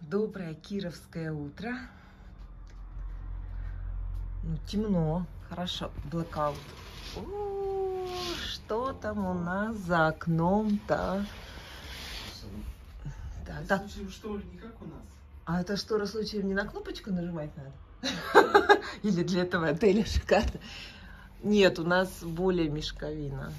Доброе кировское утро. Ну, темно, хорошо, блэкаут. Что там у нас за окном-то? Да. Штор не как у нас. А это штора случаем не на кнопочку нажимать надо? Или для этого отеля шикарно? Нет, у нас более мешковина.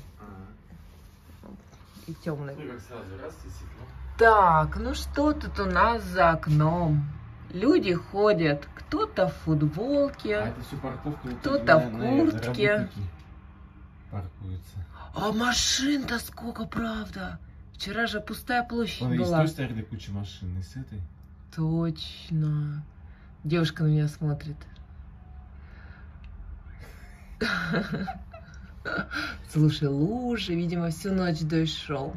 И темная. Ну, как сразу, раз и светло. Так, ну что тут у нас за окном? Люди ходят, кто-то в футболке, А это все парковка, кто-то в куртке. Паркуются. А машин-то сколько, правда? Вчера же пустая площадь Вон, и с была. той стороны куча машин, и с этой. Точно. Девушка на меня смотрит. Слушай, лужи, видимо, всю ночь дождь шел.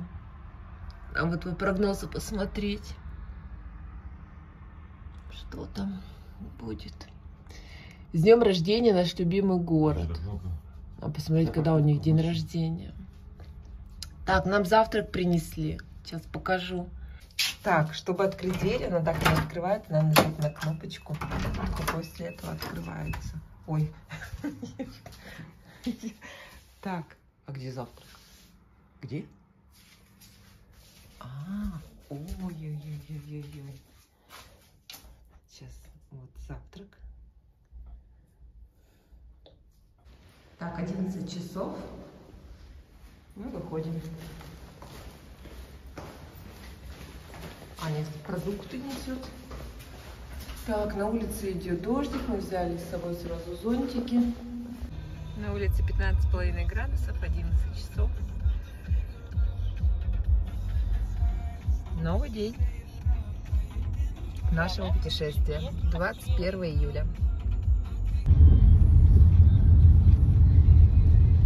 А вот по прогнозу посмотреть, что там будет. С днем рождения, наш любимый город. А посмотреть, когда у них день рождения. Так, нам завтрак принесли. Сейчас покажу. Так, чтобы открыть дверь, она так не открывается, надо нажать на кнопочку. И после этого открывается. Ой. Так, а где завтрак? Где? Ой-ой-ой-ой-ой-ой. Сейчас, вот завтрак. Так, 11 часов. Мы выходим. Аня продукты несет. Так, на улице идет дождик. Мы взяли с собой сразу зонтики. На улице 15,5 градусов, 11 часов. Новый день нашего путешествия. 21 июля.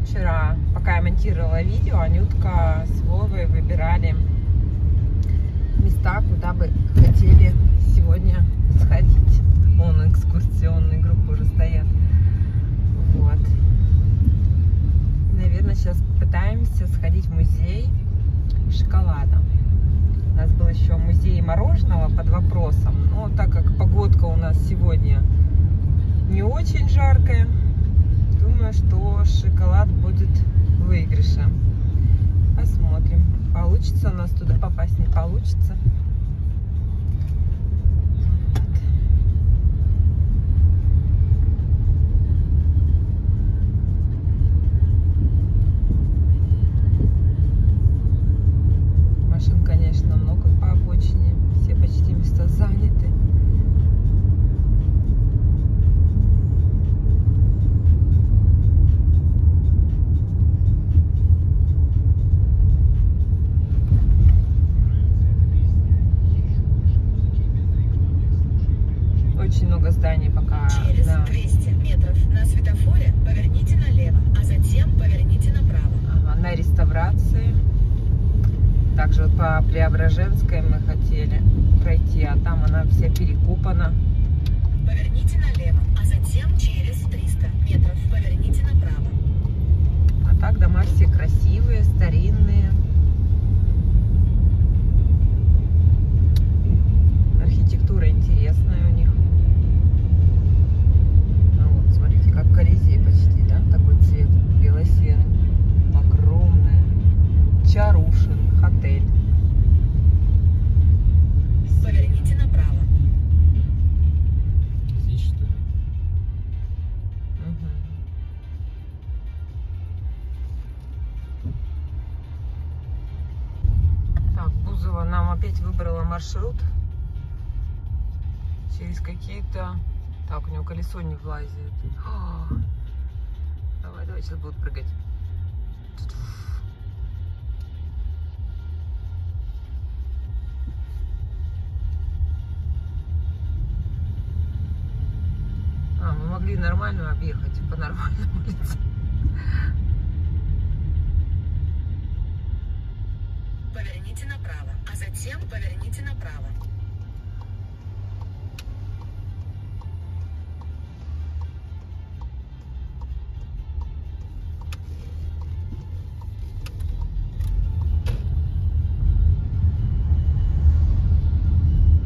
Вчера, пока я монтировала видео, Анютка с Вовой выбирали места, куда бы хотели сегодня сходить. Вон экскурсионные группы уже стоят. Вот. Наверное, сейчас попытаемся сходить в музей шоколада. У нас был еще музей мороженого под вопросом. Но так как погодка у нас сегодня не очень жаркая, думаю, что шоколад будет в выигрыше. Посмотрим, получится у нас туда попасть, не получится. Машин, конечно, много по обочине, все почти места заняты. Очень много зданий пока. Через 200 метров на светофоре поверните налево, а затем поверните направо. Ага, на реставрации. Также вот по Преображенской мы хотели пройти, а там она вся перекопана. Поверните налево, а затем через 300 метров поверните направо. А так дома все красивые, старинные. Архитектура интересная у них. Ну вот, смотрите, как Колизей почти, да? Такой цвет бело-серый. Огромная. Чарушин, отель. Поверните направо. Здесь, что ли? Угу. Так, Бузова нам опять выбрала маршрут через какие-то... Так, у него колесо не влазит. Давай, давай, сейчас будут прыгать. Мы могли нормально объехать по нормальной улице. Поверните направо, а затем поверните направо.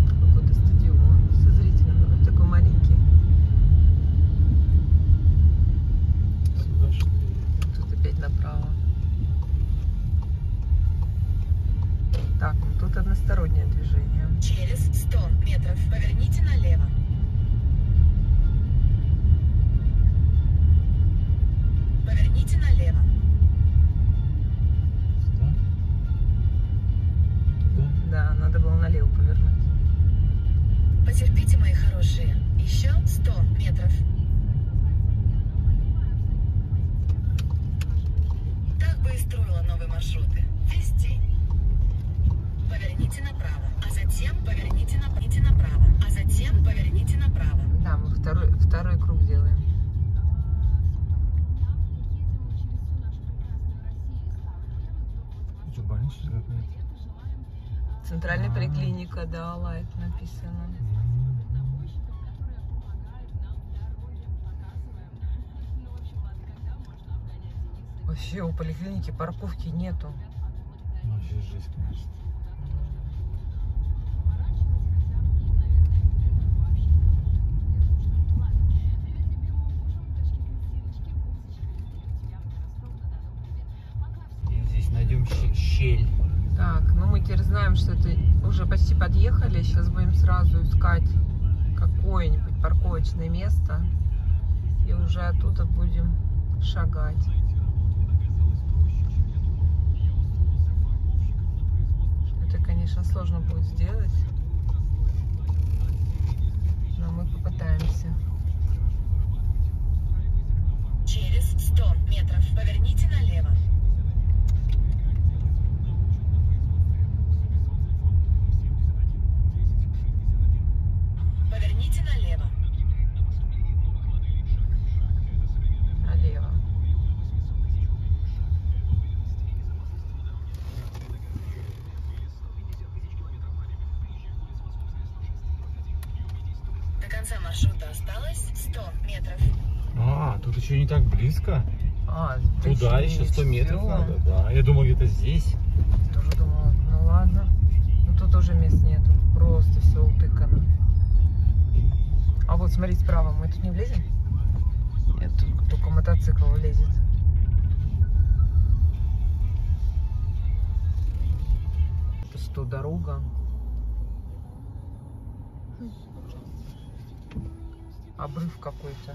Какой-то Поликлиника, да, лайк написано. Вообще у поликлиники парковки нету. Вообще жесть, конечно. И здесь найдем щель. Так, ну мы теперь знаем, что это уже почти подъехали. Сейчас будем сразу искать какое-нибудь парковочное место. И уже оттуда будем шагать. Это, конечно, сложно будет сделать. Но мы попытаемся. Через 100 метров поверните налево. Поверните налево. Налево. До конца маршрута осталось 100 метров. А, тут еще не так близко. А, Туда еще 100 метров всё. надо, да. Я думал, где-то здесь. Тоже думала, ну ладно. Ну тут уже мест нету. Просто все утыкано. А вот смотри, справа, мы тут не влезем? Нет, тут только мотоцикл влезет. Это что, дорога? Обрыв какой-то.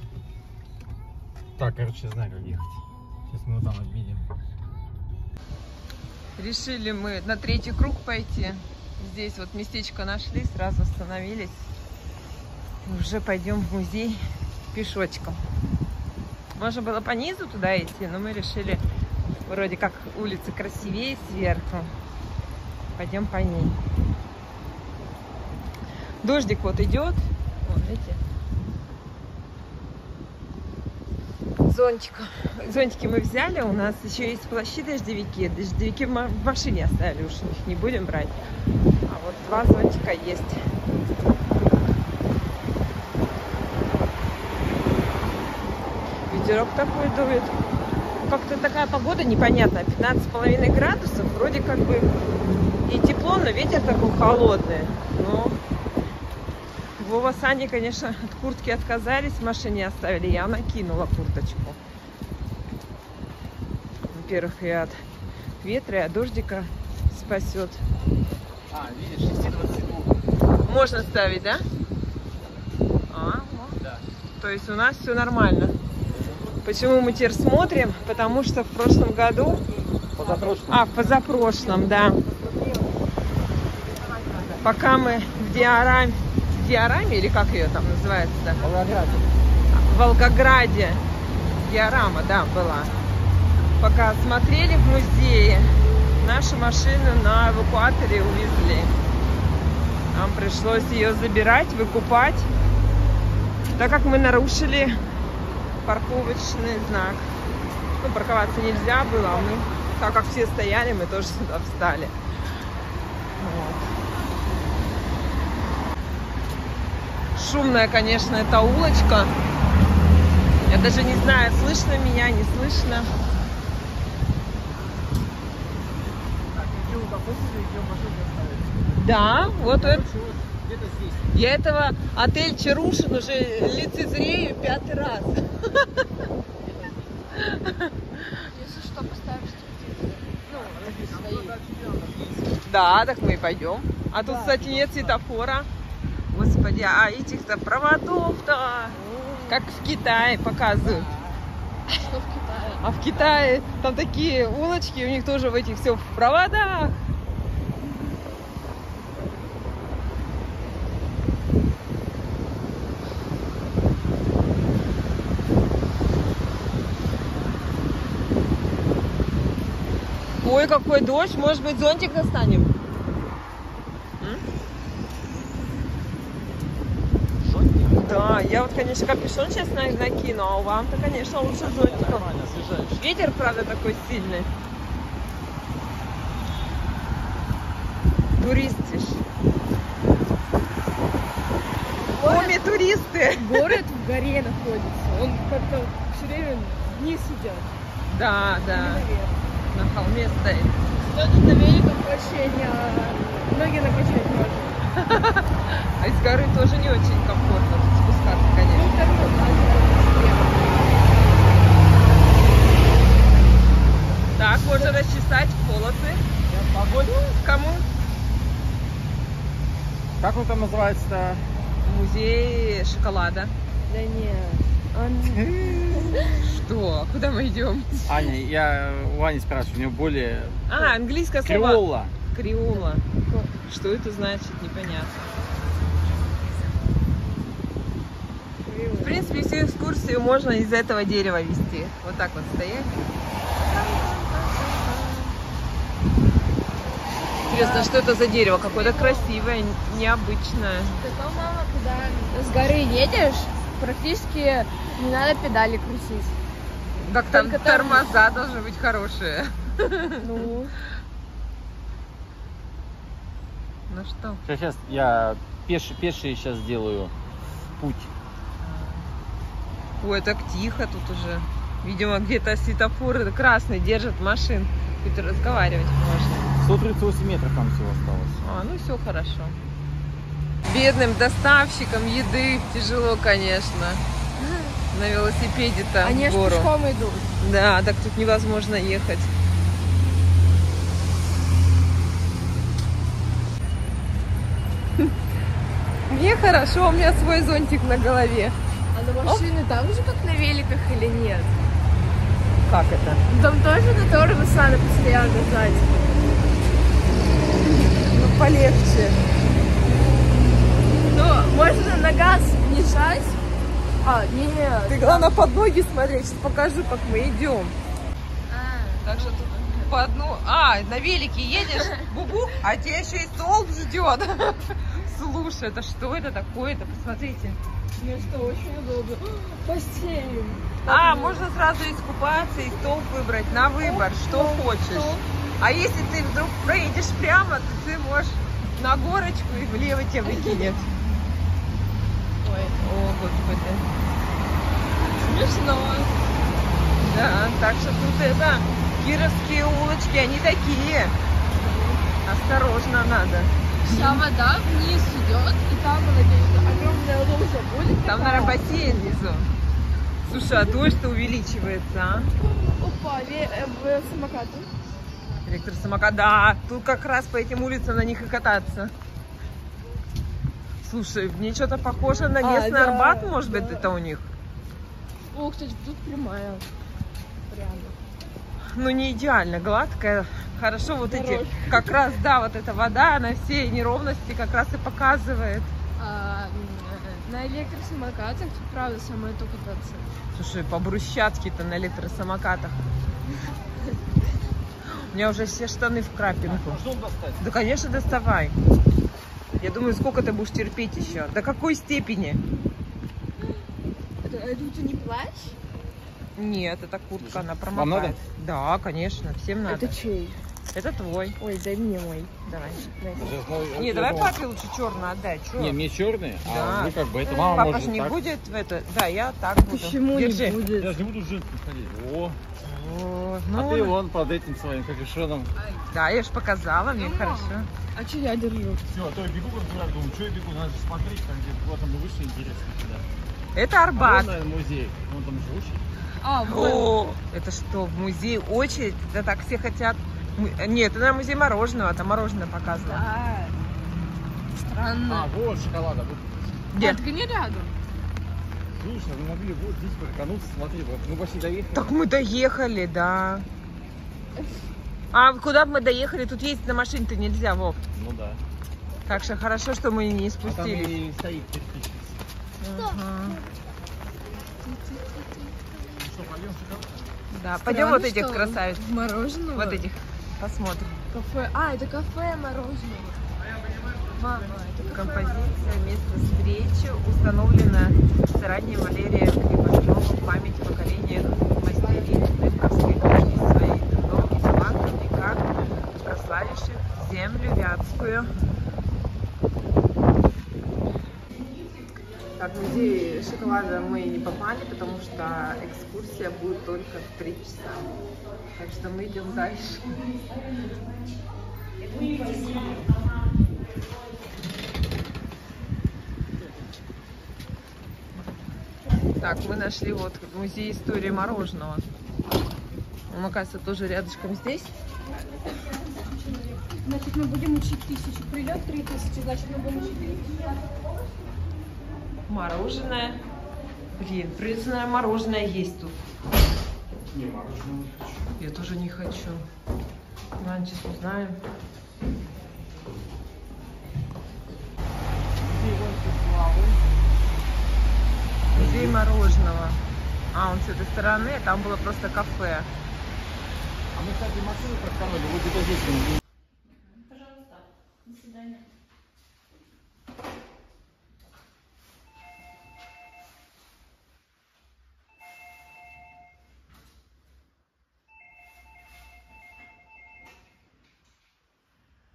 Так, короче, знаю, как ехать. Сейчас мы вот там обидим. Решили мы на третий круг пойти. Здесь вот местечко нашли, сразу остановились. И уже пойдем в музей пешочком. Можно было по низу туда идти, но мы решили, вроде как улица красивее сверху. Пойдем по ней. Дождик вот идет. Вон, видите? Зонтики мы взяли, у нас еще есть плащи-дождевики. Дождевики в машине оставили, уж их не будем брать. А вот 2 зонтика есть. Ветерок такой дует. Как-то такая погода непонятная. 15,5 градусов. Вроде как бы и тепло, но ветер такой холодный. Но Вова с Аней, конечно, от куртки отказались, в машине оставили. Я накинула курточку. Во-первых, и от ветра, и от дождика спасет. А, видишь, 6-22. Можно ставить, да? А, вот. Да. То есть у нас все нормально. Почему мы теперь смотрим? Потому что в прошлом году... Позапрошлом. В позапрошлом, да. Пока мы в Диораме, или как ее там называется? Да? В Волгограде. Диорама, да, была. Пока смотрели в музее, нашу машину на эвакуаторе увезли. Нам пришлось ее забирать, выкупать, так как мы нарушили парковочный знак. Ну, парковаться нельзя было, а мы, так как все стояли, мы тоже сюда встали. Вот. Шумная, конечно, эта улочка. Я даже не знаю, слышно меня, не слышно. Да, вот это. Я этого отель Чарушин уже лицезрею 5-й раз. Если что, поставишь Да, так мы и пойдем. А тут, кстати, нет светофора. Господи, а этих-то проводов-то, как в Китае показывают. что в Китае. А в Китае там такие улочки, у них тоже в этих все в проводах. Ой, какой дождь, может быть, зонтик достанем? Да, я вот, конечно, капюшон сейчас накину, а вам-то, конечно, лучше зонтиком. Ветер, правда, такой сильный. Туристишь. холмистые. Город в горе находится. Он как-то все время вниз идет. Да, Не да, наверх. на холме стоит. Кто-то на великом вообще ноги накачать может. А из горы тоже не очень комфортно тут спускаться, Ну, конечно. так вот, Так, можно расчесать волосы. Погодь. Кому? Как он там называется-то? Музей шоколада. Да нет. Что? Куда мы идем? Аня, я у Ани спрашиваю, у нее более... А, английское слово. Креола. Креола. Что это значит, непонятно. В принципе, всю экскурсию можно из этого дерева вести. Вот так вот стоять. Интересно, что это за дерево? Какое-то красивое, необычное. Зато, мама, когда с горы едешь, практически не надо педали крутить. Так там Только там- тормоза должны быть хорошие. Ну, Ну что? Сейчас я пеший сейчас сделаю путь. Ой, так тихо тут уже. Видимо, где-то светофоры красный держат машин. Хоть разговаривать можно. 138 метров там всего осталось. А, ну все хорошо. Бедным доставщикам еды тяжело, конечно. На велосипеде-то они в аж гору. пешком идут. Да, так тут невозможно ехать. Мне хорошо, у меня свой зонтик на голове. А на машины так же, как на великах или нет? Как это? Там тоже на тормоз надо постоянно жать. Ну, полегче. Ну, можно на газ не жать. А, нет. Ты, главное, под ноги смотри, сейчас покажу, как мы идем. Так что тут по одну... А, на велике едешь, бубу, а тебе еще и столб ждет. Слушай, это что это такое-то? Посмотрите. Место очень удобно. Бассейн. А, можно сразу искупаться и столб выбрать на выбор, что хочешь. А если ты вдруг проедешь прямо, то ты можешь на горочку и влево тебя выкинет. Ой, О, господи. смешно. Да, так что тут это, кировские улочки, они такие. Осторожно надо. Вся вода вниз идет, и там, надеюсь, огромная лужа будет. Там, наверное, бассейн внизу. Слушай, а дождь-то увеличивается, а? Опа, самокаты. Электросамокат, да, тут как раз по этим улицам на них и кататься. Слушай, мне что-то похоже на местный да, Арбат, может быть, да. это у них. О, кстати, тут прямая. Прямо. Ну, не идеально, гладкая. Хорошо, вот эти, Дорожка. как раз, да, вот эта вода, она все неровности как раз и показывает. На электросамокатах тут, правда, самое то кататься. Слушай, по брусчатке-то на электросамокатах. У меня уже все штаны в крапинку. Можно достать? Да, конечно, доставай. Я думаю, сколько ты будешь терпеть еще? До какой степени? Это у тебя не плащ? Нет, это куртка, она Вам промокает. надо? Да, конечно, всем надо. Это чей? Это твой. Ой, дай мне мой. Давай. Дай. Не, давай папе лучше черную отдай. Чё? Не, мне черный, Да. а вы как бы, это мама Папа может же не так. будет в это. Да, я так буду. Почему Держи. не будет? Я же не буду в женском ходить. О, О, а ну, ты вон под этим своим капюшоном. да, я же показала, мне хорошо. А что я держу? Все, а то я бегу, как думаю, что я бегу, надо же смотреть, там где куда там выше интересно сюда. Это Арбат. наверное, музей. Вон там же очередь. А, О, это что, в музей очередь? Да так все хотят. Нет, это на музей мороженого, там мороженое показывало. Да. Странно. А, вот шоколада. Вот. Где? Так не рядом. Слушай, мы могли вот здесь прокануться, смотри, вот мы почти доехали. Так мы доехали, да. А куда бы мы доехали? Тут ездить на машине-то нельзя, Вов. Ну да. Так что хорошо, что мы не А там спустились. и стоит кирпич. Ага. Ну что, пойдем шоколад? Да, пойдем вот этих что красавиц. в мороженого? Вот этих посмотрим. Кафе. А, это кафе мороженого. Мама, это кафе. Композиция «Место встречи» установлена Сараньей Валерия Кривошова в память о поколениях мастериц Дымковской кухни своей трудом и талантом века, прославивших землю вятскую. Так, в музей шоколада мы не попали, потому что экскурсия будет только в 3 часа. Так что мы идем дальше. Так, мы нашли вот музей истории мороженого. Он, оказывается, тоже рядышком здесь. Значит, мы будем учить 1000. Придет 3000, значит, мы будем учить 3000. Мороженое. Блин, пресное мороженое есть тут. Не, мороженое не хочу. Я тоже не хочу. Ладно, сейчас узнаем. Музей мороженого. А, он с этой стороны, там было просто кафе. А мы, кстати, машину проканули, вот где-то здесь. Пожалуйста, до свидания.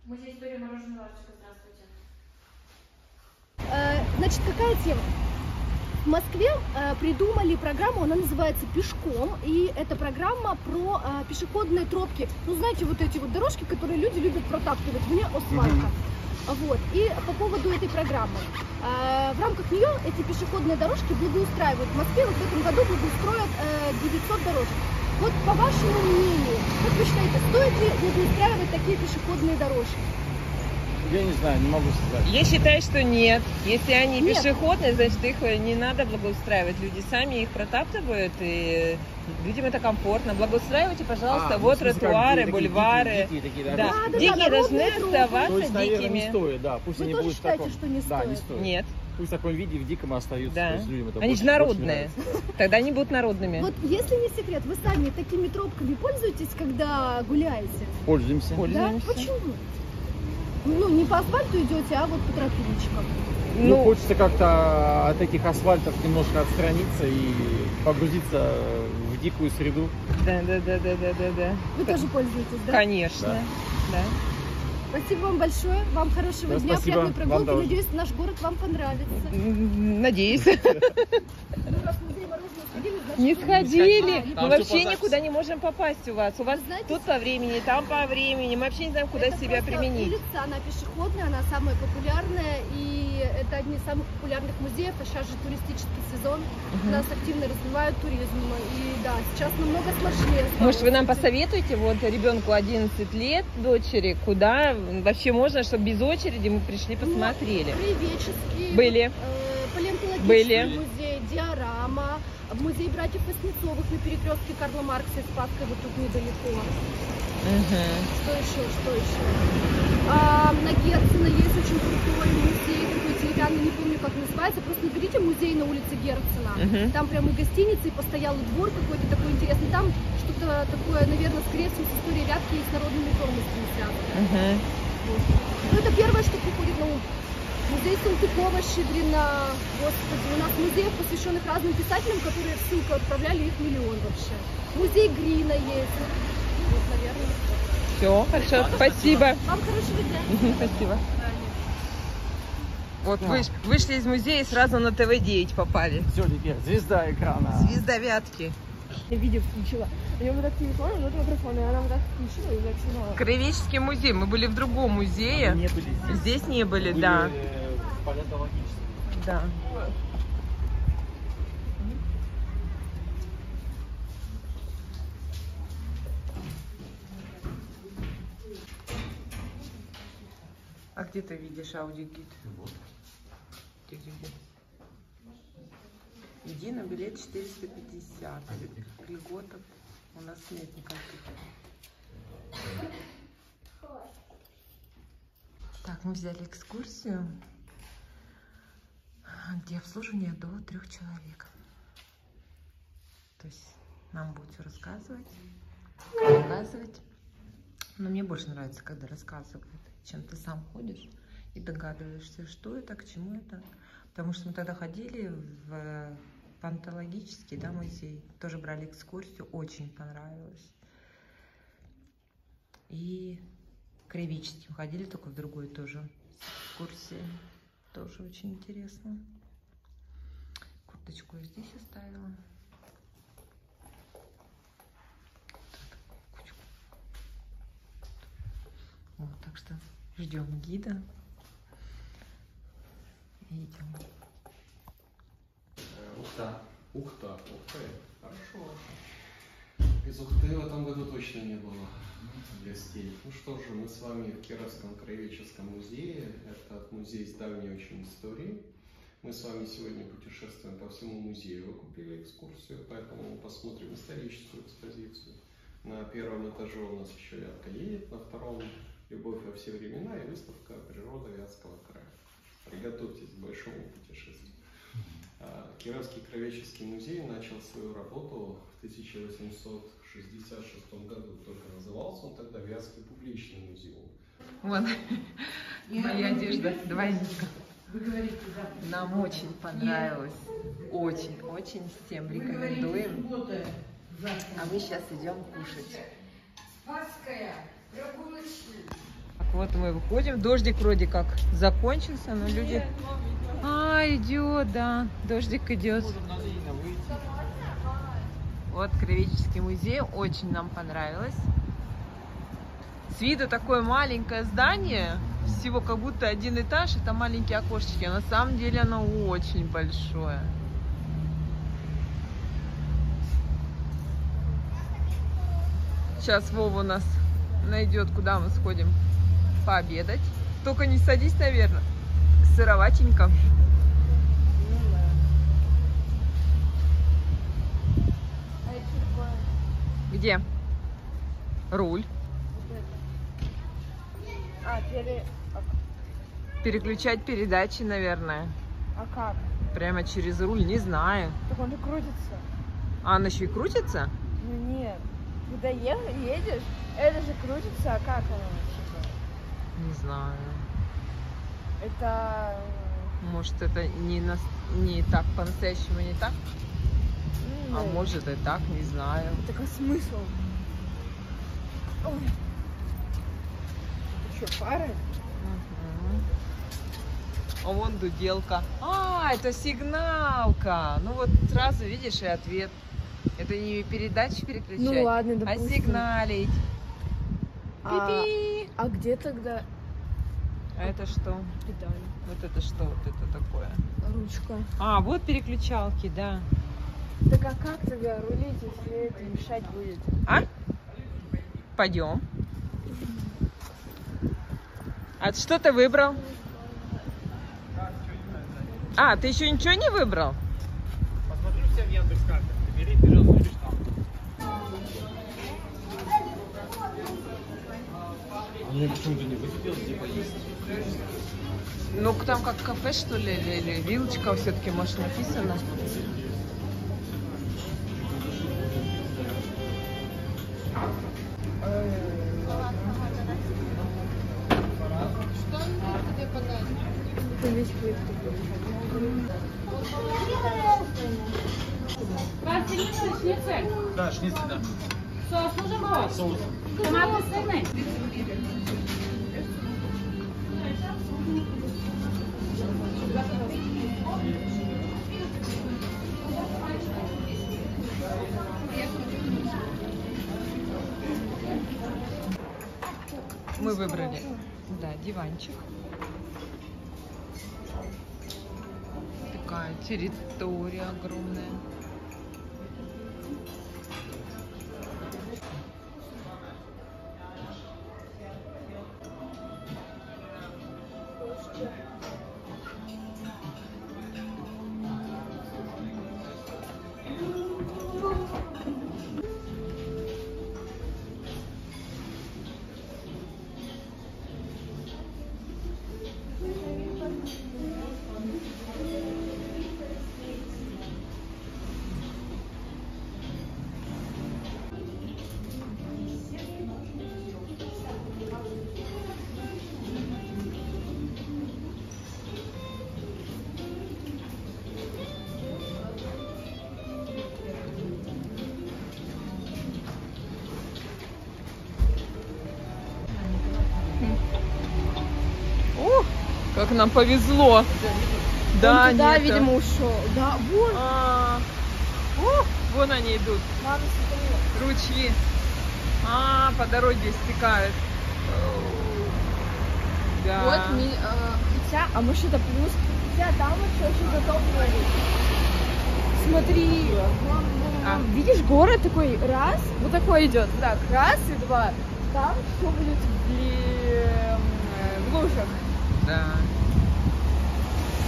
Музей истории мороженого Ларчика, здравствуйте. Значит, какая тема? В Москве придумали программу, она называется «Пешком», и это программа про пешеходные тропки. Ну, знаете, вот эти вот дорожки, которые люди любят протаптывать вне асфальта. Вот. И по поводу этой программы. В рамках нее эти пешеходные дорожки благоустраивают. В Москве вот в этом году благоустроят 900 дорожек. Вот по вашему мнению, как вы считаете, стоит ли благоустраивать такие пешеходные дорожки? Я не знаю, не могу сказать. Я считаю, что нет. Если они Нет. пешеходные, значит, их не надо благоустраивать. Люди сами их протаптывают, и людям это комфортно. Благоустраивайте, пожалуйста, вот тротуары, бульвары. Дикие такие Да. дорожки. Да, Дикие должны народные тропы. То оставаться есть, наверное, не дикими. стоит, да. Пусть Вы они тоже будут в считаете, таком... что не Да, не стоит? стоит. Нет. Пусть в таком виде в диком остаются. Да. То есть людям это Они больше- же народные. больше нравится. Тогда они будут народными. Вот если не секрет, вы сами такими тропками пользуетесь, когда гуляете? Пользуемся. Да? Пользуемся. Почему? Ну, не по асфальту идете, а вот по тропиночкам. Ну, хочется как-то от этих асфальтов немножко отстраниться и погрузиться в дикую среду. да. Вы тоже пользуетесь, да? Конечно. Да. Спасибо вам большое, вам хорошего Да, дня, спасибо. приятной прогулки. Вам тоже. Надеюсь, наш город вам понравится. Надеюсь. Вы раз в музей мороженого сходили, значит, Не сходили. А, Мы Там вообще всё по записи. никуда не можем попасть у вас. У вас Знаете, тут по времени, там по времени. Мы вообще не знаем, куда это себя просто применить. улица, она пешеходная, она самая популярная, и это одни из самых популярных музеев, а сейчас же туристический сезон, у нас активно развивают туризм, и да, сейчас намного сложнее. Может, вы нам посоветуете, вот ребенку 11 лет, дочери, куда вообще можно, чтобы без очереди мы пришли, посмотрели? Краеведческий, Были. палеонтологический Были. музей, диорама, музей братьев Васнецовых на перекрестке Карла Маркса и Спасской, вот тут недалеко. Что еще? На Герцена есть очень крутой музей, такой деревянный, не помню, как называется, просто наберите музей на улице Герцена. Там прямо и гостиница, и постоялый двор какой-то такой интересный. Там что-то такое, наверное, скорее всего, с историей Вятки и с народными промыслами связано. Вот. Ну, это первое, что приходит на ум. Музей Салтыкова-Щедрина. Господи, у нас музеев, посвященных разным писателям, которые в ссылку отправляли, их миллион вообще. Музей Грина есть. Вот, наверное. Все, хорошо, спасибо. Вам хорошего дня. Спасибо. Вот вышли из музея и сразу на ТВ-9 попали. Все, теперь звезда экрана. Звезда Вятки. Я видео включила. У нее вот так телефон, вот микрофон, и она вот так включила и засунула. Краеведческий музей. Мы были в другом музее. Не были здесь. Здесь не были, Были, да. в палеонтологическом. Да. А где ты видишь аудиогид? Вот. Где? Иди на билет 450. Льготов у нас нет никаких. Так, мы взяли экскурсию, где обслуживание до 3 человек. То есть нам будут все рассказывать, показывать. Но мне больше нравится, когда рассказывают, чем ты сам ходишь и догадываешься, что это, к чему это. Потому что мы тогда ходили в палеонтологический, да, музей, тоже брали экскурсию, очень понравилось. И краеведческим ходили, только в другой тоже экскурсии, тоже очень интересно. Курточку я здесь оставила. Вот, так что ждем гида. И идем. Ухта. Ухта. Ухта. Хорошо. Из Ухты в этом году точно не было гостей. Ну что же, мы с вами в Кировском краеведческом музее. Это музей с давней очень историей. Мы с вами сегодня путешествуем по всему музею. Вы купили экскурсию, поэтому мы посмотрим историческую экспозицию. На первом этаже у нас еще Вятка едет, на втором «Любовь во все времена» и выставка «Природа Вятского края». Приготовьтесь к большому путешествию. Кировский краеведческий музей начал свою работу в 1866 году. Только назывался он тогда Вятский публичный музей. Вот моя одежда двойника. Нам очень понравилось. Очень всем рекомендуем. А мы сейчас идем кушать. Так, вот мы выходим. Дождик вроде как закончился, но люди... идет, да. Дождик идет. Вот краеведческий музей. Очень нам понравилось. С виду такое маленькое здание. Всего как будто один этаж. Это маленькие окошечки. А на самом деле оно очень большое. Сейчас Вова у нас найдет, куда мы сходим пообедать. Только не садись, наверное. Сыроватенько. Где? Руль. Переключать передачи, наверное. А как? Прямо через руль, не знаю. Так он же крутится. А она еще и крутится? Ну нет. Когда едешь, это же крутится, а как оно? Не знаю. Это... Может, это не так, по-настоящему не так? А может и так, не знаю. Так а смысл? Ой. Ты что, пара? А вон дуделка. Это сигналка. Ну вот сразу видишь и ответ. Это не передачи переключать, Ну ладно, допустим. а сигналить. Пи-пи. А где тогда А это что? педаль? Вот это что? Вот это такое? Ручка. Вот переключалки, да. Так а как тогда рулить, если это мешать будет? Пойдем. А что ты выбрал? Ты еще ничего не выбрал? Посмотри все в Яндекс.Картах. Бери, пожалуйста, видишь там. Мне почему-то не выкупил, где поесть. Ну, там как кафе, что ли, или вилочка все-таки, может, написано. Это весь будет Да, шницель, да. Соус нужен был? Соус. Томатный сырный? Мы выбрали, да, диванчик. Такая территория огромная. Как нам повезло. Да, Он туда, нет. видимо, ушел. Да, вон. Вон они идут. Мама, смотри. Ручьи. По дороге стекают. Да. Вот, хотя, а может это плюс? Хотя там вообще очень затоплено. Смотри. Видишь, город такой, раз, вот такой идет. Так, раз и два. Там все будет в лужах. Да.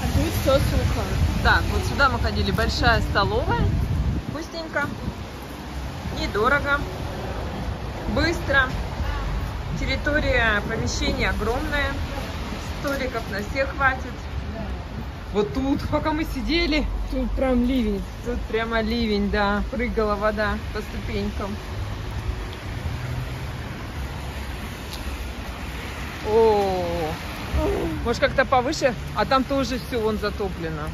А тут все сухо. Так, вот сюда мы ходили. Большая столовая. Вкусненько. Недорого. Быстро. Территория помещения огромная. Столиков на всех хватит. Вот тут, пока мы сидели, Тут прям ливень. тут прямо ливень, да. Прыгала вода по ступенькам. О, может как-то повыше? А там тоже все вон затоплено.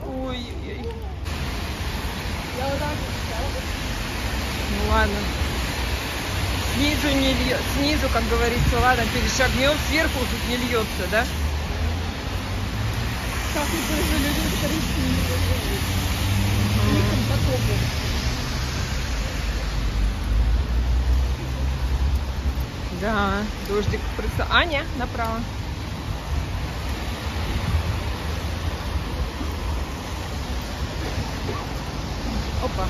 Ой-ой-ой. Я вот так Ну ладно. Снизу не льет, снизу, как говорится, ладно, перешагнем, сверху тут не льется, да? как мы тоже людям, которые с потоком. Да, дождик просто. Аня, направо. Опа.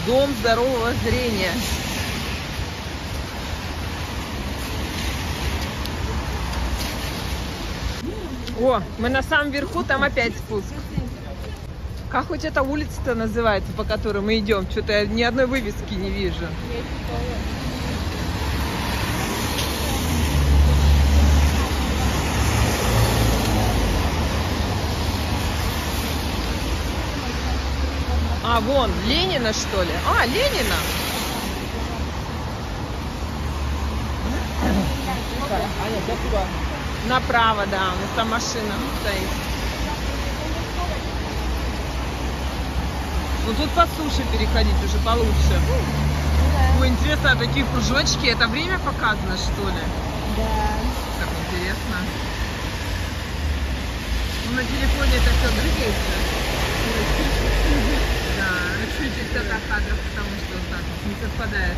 Дом здорового зрения. О, мы на самом верху, там опять спуск. Как хоть эта улица-то называется, по которой мы идем? Что-то я ни одной вывески не вижу. А, вон, Ленина, что ли? А, Ленина. Аня, сейчас туда. Направо, да, у нас там машина стоит. Ну тут по суше переходить уже получше. Ой, интересно, а такие кружочки, это время показано, что ли? Да. Как интересно. Ну, на телефоне это все двигается. Да, чуть частота кадров, потому что вот так вот не совпадает.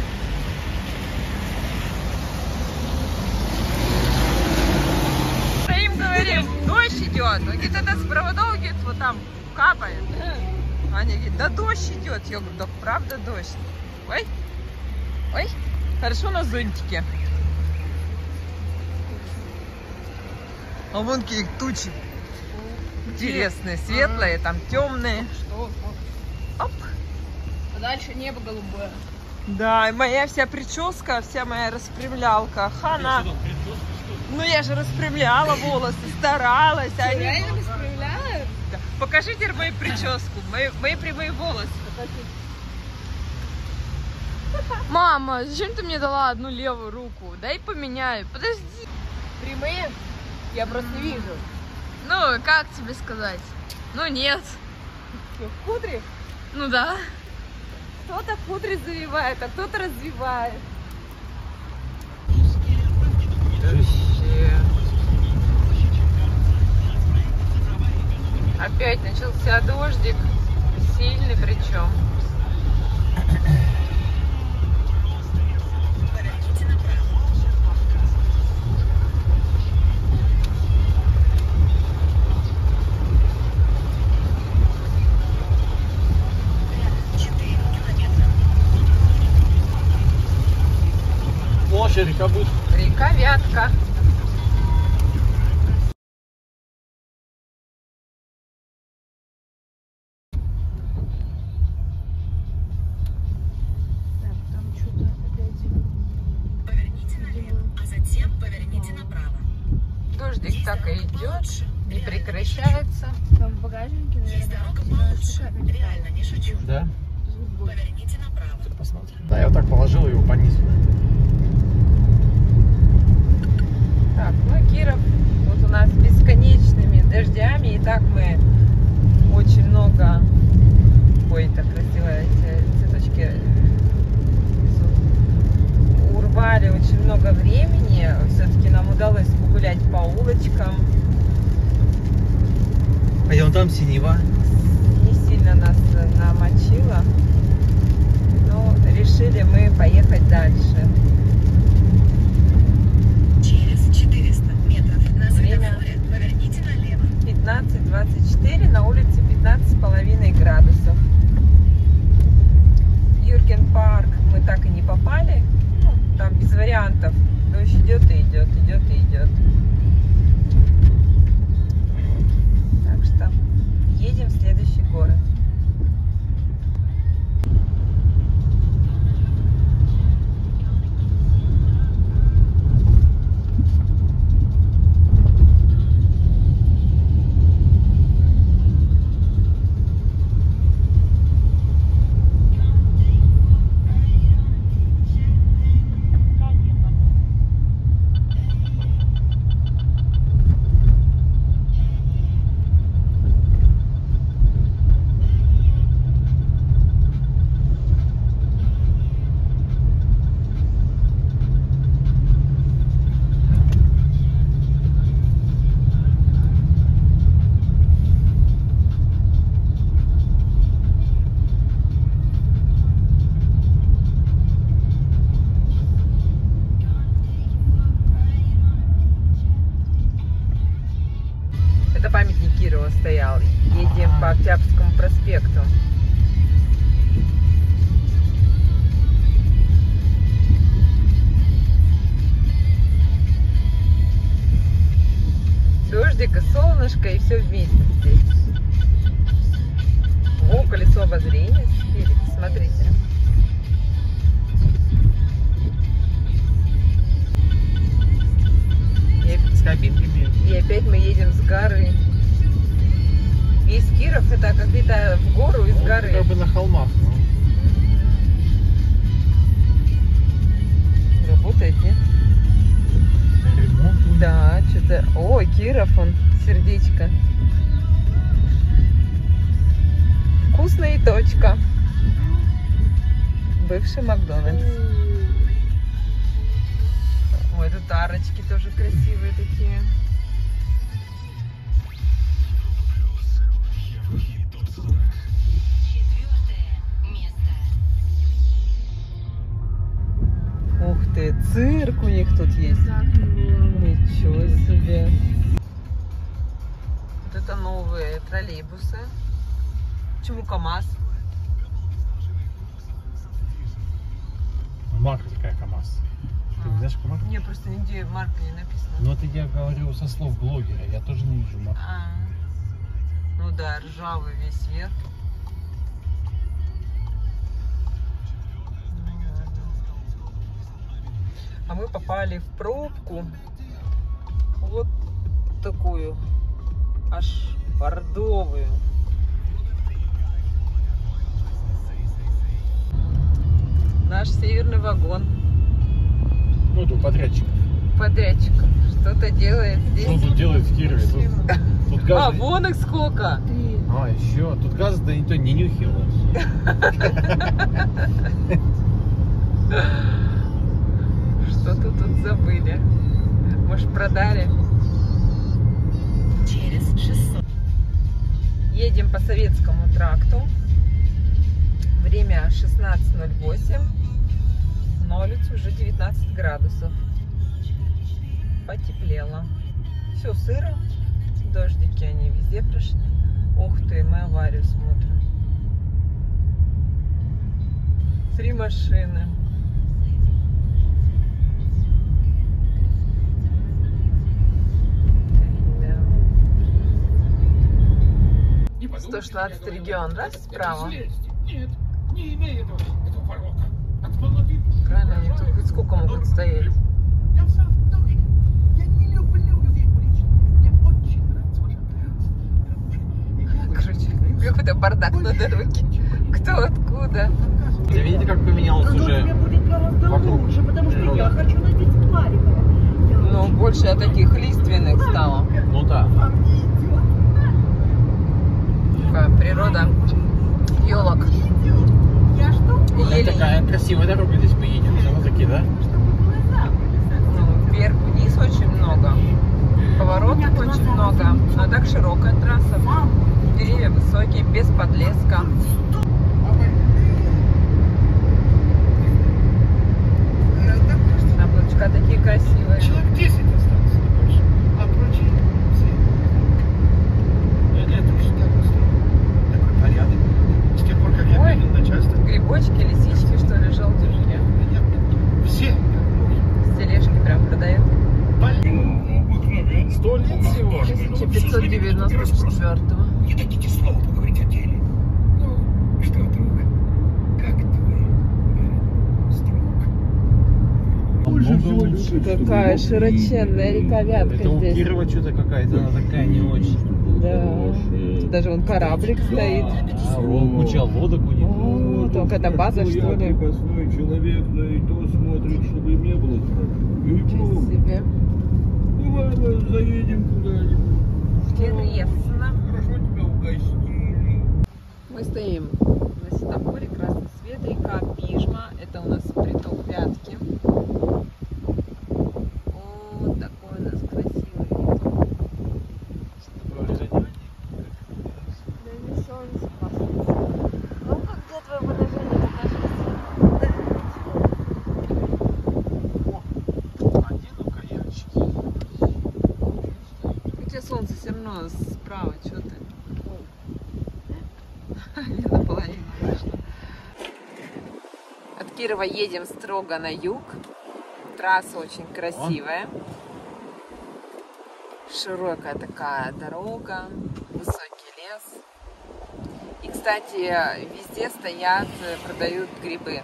Стоим, говорим, дождь идет. Он говорит, это с проводов, говорит, вот там капает. Аня говорит, да дождь идет. Я говорю, да правда дождь. Ой, ой, хорошо на зонтике. А вон какие тучи. Интересные, светлые, там темные. Что? Оп. А дальше небо голубое. Да, и моя вся прическа, вся моя распрямлялка. Хана. Ну я же распрямляла волосы, старалась. Ты реально распрямляешь? Да. Покажите мою прическу, мои прямые волосы. Мама, зачем ты мне дала одну левую руку? Дай поменяю. Подожди. Прямые? Я просто вижу. Ну, как тебе сказать? Ну, нет. Что, в кудре? Ну, да. Кто-то в кудре завивает, а кто-то развивает. Вообще. Опять начался дождик. Сильный причем. Поверните направо. Рядом 4 километра. Площадь, река будет. Река Вятка. Поверните налево, а затем поверните направо. Дождик так и идет, не прекращается. Там в багажнике, Есть наверное. дорога получше. Реально, не шучу. Да? Поверните направо. Посмотрим. Да, я вот так положил его по низу. Так, ну Киров вот у нас бесконечными дождями, и так мы очень много... Ой, так красиво эти там синева. Не сильно нас намочило, но решили мы поехать дальше. Через 400 метров на Время светофоре поверните налево. 15:24, на улице 15,5 градусов. Юрген парк мы так и не попали. Ну, там без вариантов. Дождь идет и идет, идет и идет. Так что едем в следующий город. Это памятник Кирова стоял. Едем по Октябрьскому проспекту. Дождик и солнышко, и все вместе здесь. О, колесо обозрения спереди, смотрите. С кабинками. И опять мы едем с горы. Весь Киров это как где-то в гору из горы. Как бы на холмах. Работает, нет? Ремонт. Да, что-то... О, Киров, он, сердечко. Вкусная точка. Бывший Макдональдс. Ой, тут арочки тоже красивые такие. Ух ты, цирк у них тут есть. Ничего себе. Вот это новые троллейбусы. Почему КамАЗ? Марка такая КамАЗ. Ты не знаешь, какая марка? Не, просто нигде марка не написана. Ну это я говорю со слов блогера, я тоже не вижу марку. Ну да, ржавый весь верх. А мы попали в пробку. Вот такую. Аж бордовую. Наш северный вагон. Ну, это у подрядчиков. Подрядчика что-то делает здесь. Что тут делает в Кирове? Тут А, газа... вон их сколько. А, еще. Тут газа-то никто не нюхил. Что-то тут забыли. Может, продали? Через 600. Едем по Советскому тракту. Время 16:08. На улице уже 19 градусов. Потеплело. Все сыро. Дождики они везде прошли. Ух ты, мы аварию смотрим. 3 машины. Да. 116 регион, да, справа? Нет, не имеет этого порока. От полноты. Правильно, они тут хоть сколько могут стоять? Я сам тоже. Я не люблю людей лично. Мне очень нравится ваша Короче, какой-то бардак на дороге. Кто откуда? Видите, как поменялось уже вокруг? Потому что я хочу напить Марикова. Ну, больше таких лиственных стало. Ну да. Такая природа елок. Вот такая красивая дорога здесь поедем. Все-таки, да? Ну, вверх-вниз очень много. Поворотов очень много. Но так широкая трасса. Деревья высокие, без подлеска. Облачка такие красивые. Человек 10 осталось, не больше. А прочие все. Это уж так устроено. Такой порядок. С тех пор, как я принял начальство. Грибочки, лисички, что ли, желтенькие. Все. С тележки прям продают. 100 лет всего. 1594-го. Не дадите слова поговорить о деле. Ну, что, друг? Как твой строк? Какая широченная река Вятка Это у здесь. Кирова что-то какая-то, она такая не очень. Да. Тут даже вон кораблик стоит. А, вон куча лодок у них. О, только это база, что ли? Крепостной человек, но и то смотрит, чтобы им не было страшно. Ничего себе. Ну ладно, заедем куда-нибудь. Интересно. Хорошо тебя угостили. Мы стоим на светофоре, красный свет, река Пижма. Это у нас приток Вятки. Вот такой у нас красивый вид. Ну, как где твое выражение? Хотя солнце все равно справа, что ты? Не наполовину вышло. От Кирова едем строго на юг. Трасса очень красивая. Широкая такая дорога, высокий лес. И, кстати, везде стоят, продают грибы.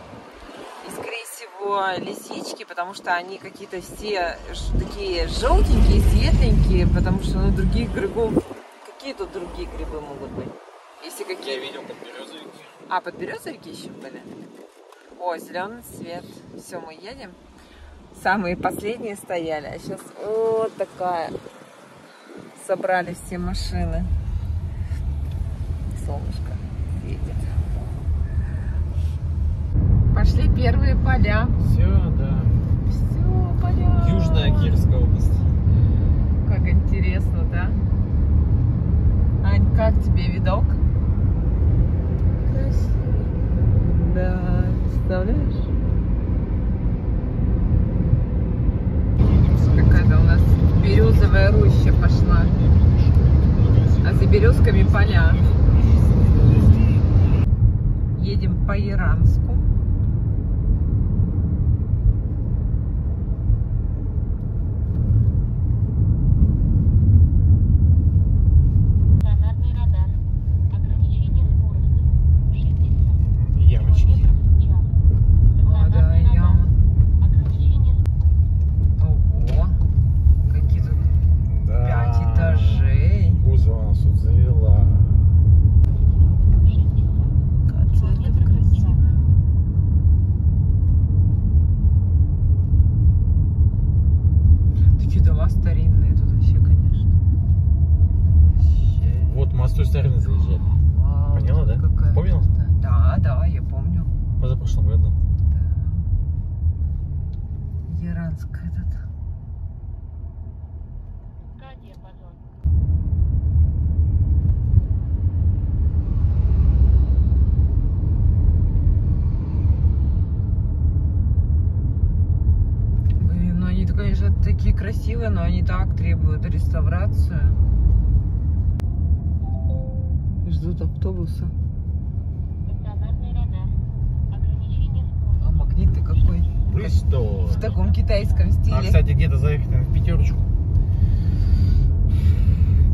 И, скорее всего, лисички, потому что они какие-то все такие желтенькие, светленькие, потому что, ну, других грибов... Какие тут другие грибы могут быть? Если какие... Я видел подберезовики. А, подберезовики еще были? О, зеленый цвет. Все, мы едем. Самые последние стояли, а сейчас вот такая. Собрали все машины. Солнышко светит. Пошли первые поля. Все, да. Все, поля. Южная Кировская область. Как интересно, да? Ань, как тебе видок? Красиво. Да, представляешь? Какая-то у нас березовая роща пошла. А за березками поля. Едем по Яранску. Стационарный радар. Ограничение скорости 60 Ямочки. км в час. О, да, Стационарный радар. яма. Ограничение Ого, какие тут 5 этажей. Бузова нас тут завела. 60 Какая церковь красивая. Такие дома старинные тут вообще, конечно. Вообще. Вот мы с той стороны заезжали. Вау, Поняла, да? какая Помнила? красота. Да, да, я помню. Позапрошлом году. Да. Яранск этот. диапазон. Блин, ну они, конечно, такие красивые, но они так требуют реставрацию. Ждут автобуса. Стационарный радар. Ограничение скорости. А магнит-то какой? Что? В таком китайском стиле. А, кстати, где-то заехать там, в пятерочку.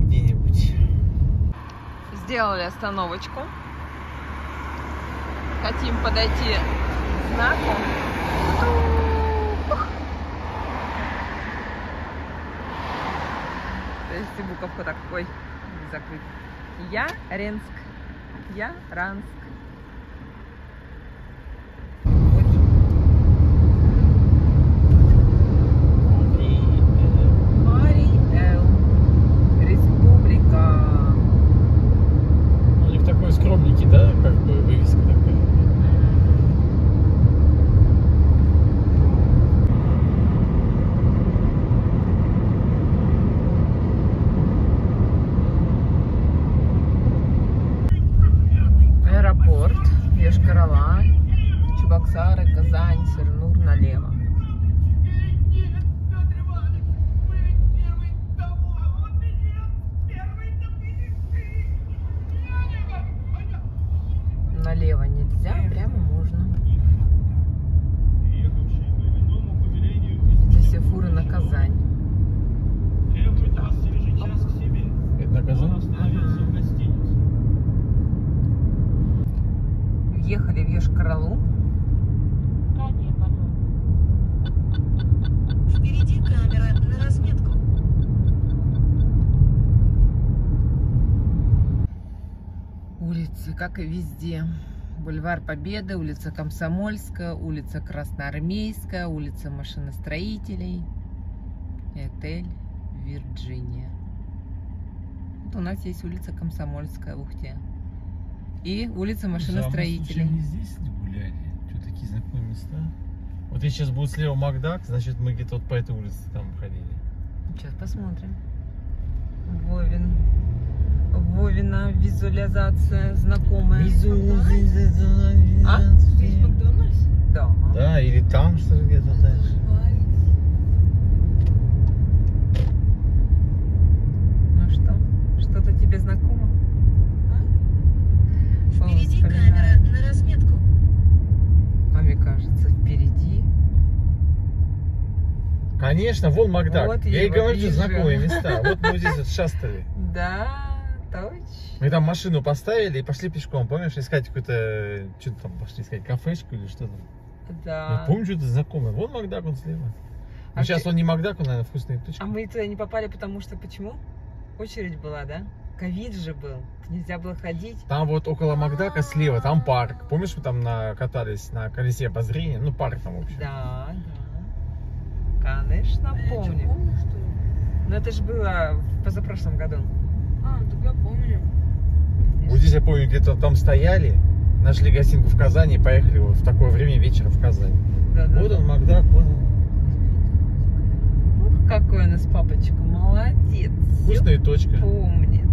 Где-нибудь. Сделали остановочку. Хотим подойти к знаку. То есть буковка такой закрыт. Яранск. Яранск. Марий-Эл. Республика. У них такой скромненький, да, как бы вывеска такая. Чебоксары, Казань, Сырнур налево. Налево нельзя, прямо можно. Эти все фуры на Казань. Это на Казань? Въехали в Йошкар-Олу. Впереди камера на разметку. Улицы, как и везде. Бульвар Победы, улица Комсомольская, улица Красноармейская, улица машиностроителей и отель Вирджиния. Вот у нас есть улица Комсомольская в Ухте. И улица машиностроителей. Мы здесь гуляли. Что, такие знакомые места? Вот если сейчас будет слева Макдак, значит мы где-то вот по этой улице там ходили. Сейчас посмотрим. Вовина визуализация знакомая. А? Здесь Макдональдс? Да. Да, или там что-то где-то дальше. Ну что? Что-то тебе знакомо? Впереди камера на разметку. А мне кажется, впереди. Конечно, вон Макдак. Вот я и его говорю, вижу. знакомые места. Вот мы здесь вот шастали. Да, точно. Мы там машину поставили и пошли пешком, помнишь, искать какую-то, что-то там пошли искать, кафешку или что-то. Да. Я помню, что-то знакомое. Вон Макдак, он слева. А Ну, сейчас ты- он не Макдак, он, наверное, вкусные точки. А мы туда не попали, потому что почему? Очередь была, да? Ковид же был. Нельзя было ходить. Там вот около Макдака слева, там парк. Помнишь, мы там катались на колесе обозрения? Ну, парк там, в общем. Да, да. Конечно, помню. Но это же было в позапрошлом году. А, так я помню. Вот здесь, я помню, где-то там стояли, нашли гостинку в Казани и поехали вот в такое время вечера в Казань. Да, да. Вот он, Макдак, вон он. Ух, какой у нас папочка, молодец. Вкусная точка, Помнит.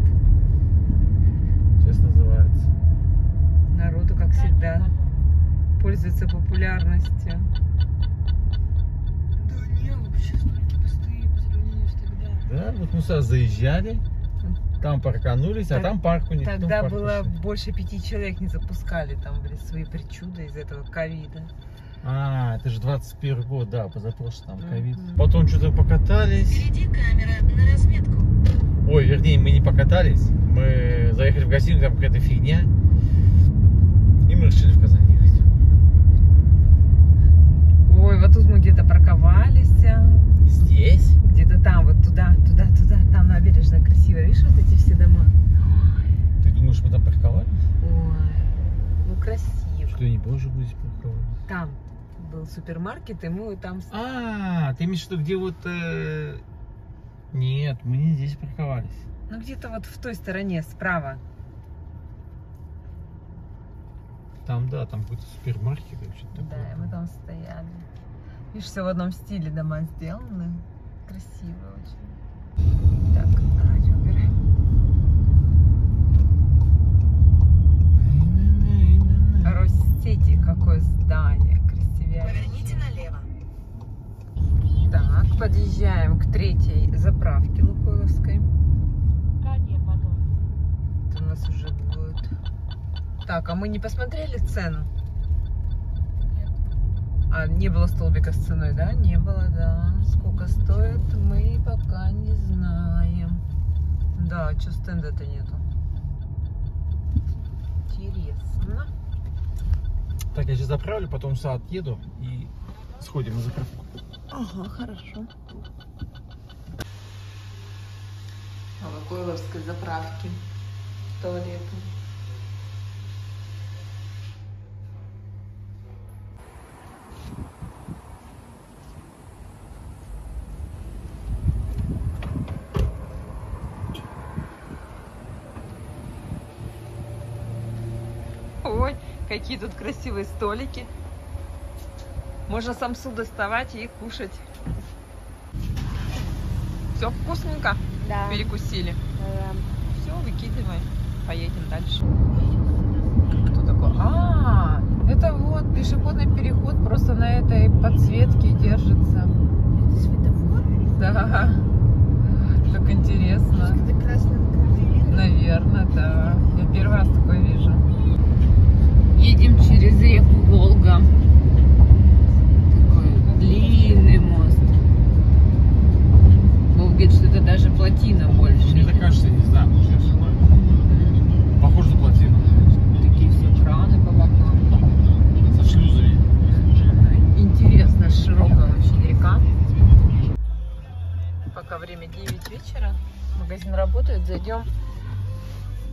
сейчас называется. Народу, как всегда, пользуется популярностью. Да не, вообще столько быстрее по сравнению с тогда. Да, вот мы сюда заезжали, там парканулись, а там парк у них. потом Тогда парк было пошли. больше 5 человек не запускали, там были свои причуды из этого ковида. А, это же 21 год, да, позапрошлый там ковид. Мгм. Потом что-то покатались. Впереди камера на разметку. Ой, вернее, мы не покатались. Мы заехали в гостиницу, там какая-то фигня. И мы решили в Казань ехать. Ой, вот тут мы где-то парковались. Здесь? Где-то там, вот туда. Там набережная красивая. Видишь, вот эти все дома? Ты думаешь, мы там парковались? Ой, ну красиво. Что я не позже буду здесь парковаться? Там был супермаркет, и мы там... А, ты имеешь в виду, где вот... Нет, мы не здесь парковались. Ну, где-то вот в той стороне, справа. Там, да, там какой-то супермаркет или что-то Да, такое. и мы там стояли. Видишь, все в одном стиле дома сделаны. Красиво очень. Так, радио убираем. Россети, какое здание красивее. Поверните налево. Так, подъезжаем к третьей заправке Лукойловской. Это у нас уже будет. Так, а мы не посмотрели цену? А, не было столбика с ценой, да? Не было, да. Сколько стоит, мы пока не знаем. Да, что стенда-то нету? Интересно. Так, я сейчас заправлю, потом сюда отъеду и сходим на заправку. Ага, хорошо. На Лукойловской заправке туалету. Ой, какие тут красивые столики. Можно самсу доставать и кушать. Все вкусненько? Да. Перекусили. Все, выкидывай. Поедем дальше. Кто такой? А, Это вот пешеходный переход, просто на этой подсветке держится. Это светофор? Да. Как интересно. Это красным контролирует? Наверное, да. Я первый раз такое вижу. Едем через реку Волга. Такой длинный мост. Вов говорит, что это даже плотина больше. Мне так кажется, я не знаю, может я ошибаюсь. Похоже на плотину. Такие все краны по бокам. Со шлюзами. Интересно, широкая очень река. Пока время 9 вечера. Магазин работает. Зайдем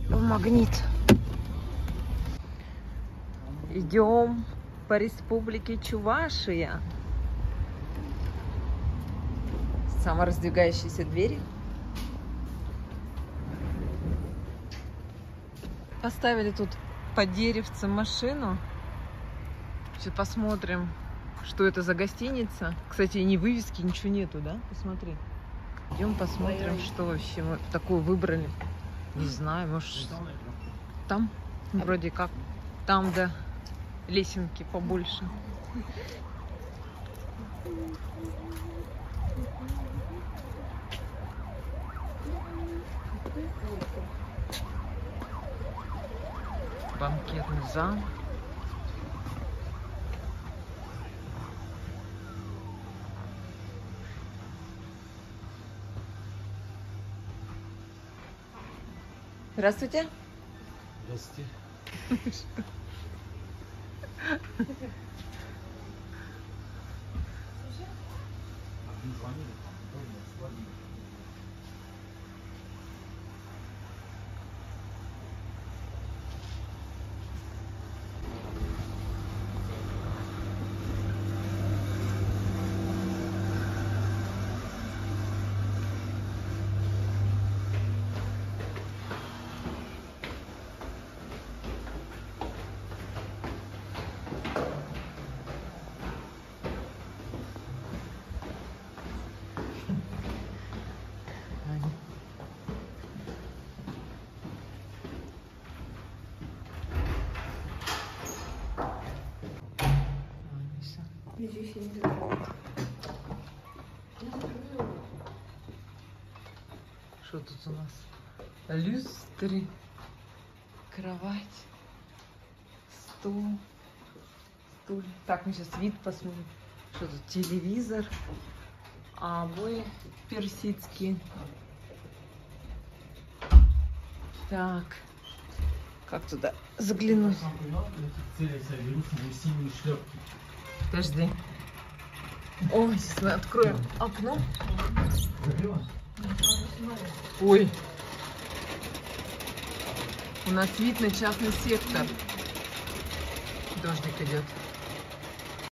в Магнит. Идем по республике Чувашия. Самораздвигающиеся двери. Поставили тут под деревцем машину. Сейчас посмотрим, что это за гостиница. Кстати, ни вывески, ничего нету, да? Посмотри. Идем посмотрим, что вообще мы такое выбрали. Не знаю, может там? Вроде как. Там, да. Лесенки побольше. Банкетный зал. Здравствуйте. Здравствуйте. Что тут у нас? Люстры, кровать, стул, стулья. Так, мы сейчас вид посмотрим. Что тут? Телевизор, обои персидские. Так, как туда заглянуть? Подожди. Ой, сейчас мы откроем окно. Ой. У нас вид на частный сектор. Дождик идет.